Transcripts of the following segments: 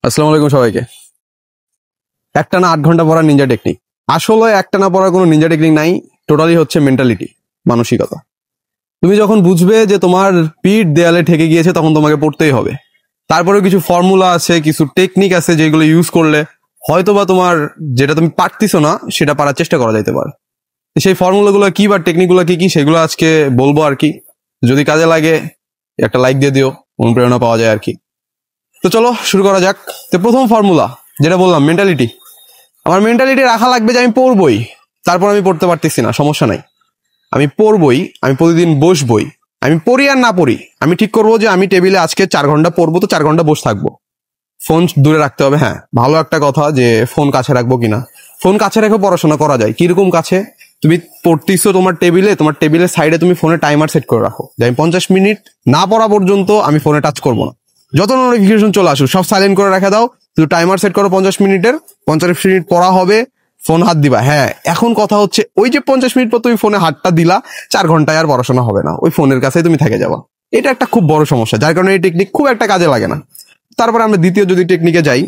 আসসালামু আলাইকুম সবাইকে। একটানা 8 ঘন্টা পড়ার নিনজা টেকনিক। আসলে একটানা পড়ার কোনো নিনজা টেকনিক নাই, টোটালি হচ্ছে মেন্টালিটি, মানসিকতা। তুমি যখন বুঝবে যে তোমার পিঠ দেয়ালে ঠেকে গিয়েছে তখন তোমাকে পড়তেই হবে। তারপরেও কিছু ফর্মুলা আছে, কিছু টেকনিক আছে যেগুলো ইউজ করলে হয়তোবা তোমার যেটা তুমি পারতিছো না সেটা পারার চেষ্টা করা যাইতে পারে। সেই ফর্মুলাগুলো কি বা টেকনিকগুলো কি কি সেগুলো আজকে বলবো আর কি। যদি কাজে লাগে একটা লাইক দিয়ে দিও, অনুপ্রেরণা পাওয়া যায় আর কি। তো চলো শুরু করা যাক। তো প্রথম ফর্মুলা যেটা বললাম, মেন্টালিটি। আমার মেন্টালিটি রাখা লাগবে যে আমি পড়বই, তারপর আমি পড়তে পারতেছি না, সমস্যা নাই, আমি পড়বই, আমি প্রতিদিন বসবই। আমি পড়ি আর না পড়ি, আমি ঠিক করবো যে আমি টেবিলে আজকে 4 ঘন্টা পড়বো, তো 4 ঘন্টা বসে থাকবো। ফোন দূরে রাখতে হবে। হ্যাঁ, ভালো একটা কথা যে ফোন কাছে রাখবো কিনা। ফোন কাছে রেখে পড়াশোনা করা যায়। কিরকম কাছে? তুমি পড়তেছো তোমার টেবিলের সাইডে তুমি ফোনে টাইমার সেট করে রাখো যে আমি 50 মিনিট না পড়া পর্যন্ত আমি ফোনে টাচ করবো না। যত নোটিফিকেশন চলে আসুক সব সাইলেন্ট করে রেখে দাও, তুমি টাইমার সেট করো 50 মিনিটের। 50 মিনিট পড়া হবে, ফোন হাত দিবা। হ্যাঁ, এখন কথা হচ্ছে ওই যে 50 মিনিট পর তুমি ফোনে হাতটা দিলা, 4 ঘন্টায় আর পড়াশোনা হবে না, ওই ফোনের কাছেই তুমি থেকে যাবা। এটা একটা খুব বড় সমস্যা, যার কারণে এই টেকনিক খুব একটা কাজে লাগে না। তারপরে আমরা দ্বিতীয় যদি টেকনিকে যাই,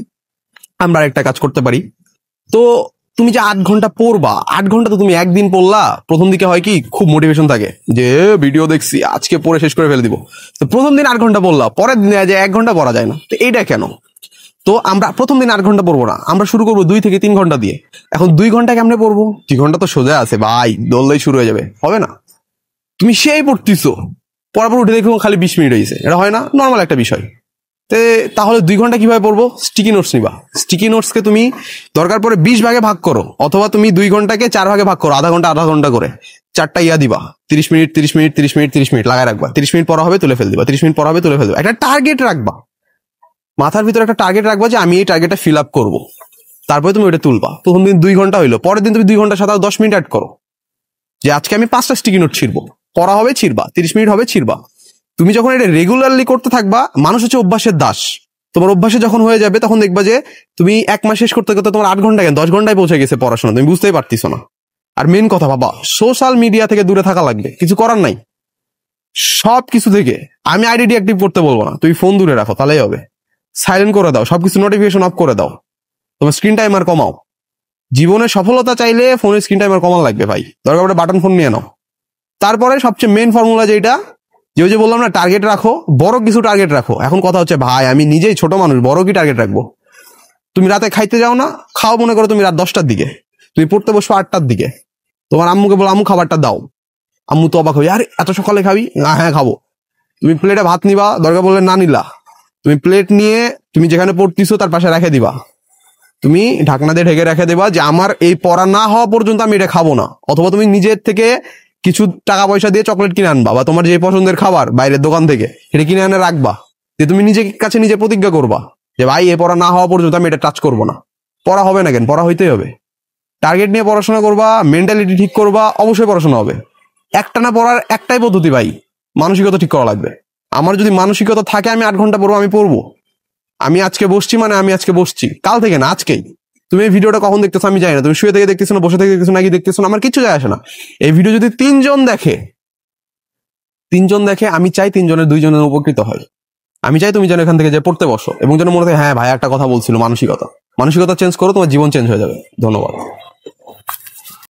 আমরা একটা কাজ করতে পারি। তো তুমি যে 8 ঘন্টা পড়বা, 8 ঘন্টা তো তুমি একদিন পড়লা, প্রথম দিকে হয় কি খুব মোটিভেশন থাকে যে ভিডিও দেখছি আজকে পড়ে শেষ করে ফেলে দিব। তো প্রথম দিন 8 ঘন্টা পড়লা, পরের দিনে যে 1 ঘন্টা পড়া যায় না, তো এইটা কেন? তো আমরা প্রথম দিন 8 ঘন্টা পড়বো না, আমরা শুরু করবো 2 থেকে 3 ঘন্টা দিয়ে। এখন 2 ঘন্টা কেমনে পড়বো? 2 ঘন্টা তো সোজা আছে ভাই, দৌড়লেই শুরু হয়ে যাবে, হবে না? তুমি সেই পড়তিছো, পড়ার পর উঠে দেখো খালি 20 মিনিট হয়েছে, এটা হয় না? নর্মাল একটা বিষয়। তাহলে 2 ঘন্টা কিভাবে পড়বো? স্টিকি নোটস নিবা। স্টিকি নোটসকে তুমি দরকার পরে 20 ভাগে ভাগ করো, অথবা তুমি 2 ঘন্টাকে 4 ভাগে ভাগ করো, আধা ঘন্টা করে 4টা ইয়া দিবা। 30 মিনিট 30 মিনিট 30 মিনিট 30 মিনিট লাগায় রাখবা। 30 মিনিট পড়া হবে, তুলে ফেল দিবা। 30 মিনিট পড়া হবে, তুলে ফেল দিবা। একটা টার্গেট রাখবা, মাথার ভিতরে একটা টার্গেট রাখবা যে আমি এই টার্গেটটা ফিল আপ করবো। তারপরে তুমি ওটা তুলবা। প্রথম দিন 2 ঘন্টা হইলো, পরের দিন তুমি 2 ঘন্টার সাথে 10 মিনিট অ্যাড করো, যে আজকে আমি 5টা স্টিকি নোট ছিড়বো। পড়া হবে, ছিড়বা। 30 মিনিট হবে, ছিড়বা। তুমি যখন এটা রেগুলারলি করতে থাকবা, মানুষ হচ্ছে অভ্যাসের দাস। তোমার অভ্যাসে যখন হয়ে যাবে তখন দেখবা যে তুমি 1 মাস শেষ করতে করতে তোমার 8 ঘন্টা কেন 10 ঘন্টায় পৌঁছে গেছে পড়াশোনা, তুমি বুঝতেই পারতিছো না। আর মেন কথা বাবা, সোশ্যাল মিডিয়া থেকে দূরে থাকা লাগবে, কিছু করার নাই। সব কিছু থেকে আমি আইডি ডিঅ্যাক্টিভ করতে বলবো না, তুমি ফোন দূরে রাখো, তাহলেই হবে। সাইলেন্ট করে দাও, সবকিছু নোটিফিকেশন অফ করে দাও। তোমার স্ক্রিন টাইমার কমাও। জীবনে সফলতা চাইলে ফোনের স্ক্রিন টাইমার কমান লাগবে ভাই, দরকার পড়ে বাটন ফোন নিয়ে নাও। তারপরে সবচেয়ে মেন ফর্মুলা যেটা, যে বললাম না, টার্গেট রাখো, বড় কিছু টার্গেট রাখো। এখন কথা হচ্ছে ভাই আমি নিজেই ছোট মানুষ, বড় কি টার্গেট রাখবো? তুমি রাতে খাইতে যাও না, খাও মনে করো তুমি রাত 10টার দিকে, তুমি পড়তে বসো 8টার দিকে। তোমার আম্মুকে বলো আম্মু খাবারটা দাও, আম্মু তো অবাক হই, আরে এত সকালে খাবি? হ্যাঁ খাবো। তুমি প্লেটে ভাত নিবা, দরকার বললে না নিলা, তুমি প্লেট নিয়ে তুমি যেখানে পড়তিছো তার পাশে রেখে দিবা। তুমি ঢাকনা দিয়ে ঢেকে রেখে দেবা যে আমার এই পড়া না হওয়া পর্যন্ত আমি এটা খাবো না। অথবা তুমি নিজের থেকে কিছু টাকা পয়সা দিয়ে চকলেট কিনে আনবা, বা তোমার যে পছন্দের খাবার বাইরের দোকান থেকে এটা কিনে আনে রাখবা, যে তুমি নিজের কাছে নিজে প্রতিজ্ঞা করবা যে ভাই এ পড়া না হওয়া পর্যন্ত আমি এটা টাচ করবো না। পড়া হবে না কেন? পড়া হইতেই হবে। টার্গেট নিয়ে পড়াশোনা করবা, মেন্টালিটি ঠিক করবা, অবশ্যই পড়াশোনা হবে। একটানা পড়ার একটাই পদ্ধতি ভাই, মানসিকতা ঠিক করা লাগবে। আমার যদি মানসিকতা থাকে আমি 8 ঘন্টা পড়বো, আমি পড়বো। আমি আজকে বসছি মানে আমি আজকে বসছি, কাল থেকে না, আজকেই। তুমি এই ভিডিওটা কখন দেখতেছো আমি জানি না, তুমি শুয়ে থেকে দেখতেছো না, বসে থেকে দেখতেছো, নাকি দেখতেছো না, আমার কিছু যায় আসে না। এই ভিডিও যদি 3 জন দেখে, আমি চাই 3 জনের 2 জনের উপকৃত হয়। আমি চাই তুমি যেন এখান থেকে যে পড়তে বসো এবং যেন মনে হয় হ্যাঁ ভাই একটা কথা বলছিল, মানসিকতা চেঞ্জ করো, তোমার জীবন চেঞ্জ হয়ে যাবে। ধন্যবাদ।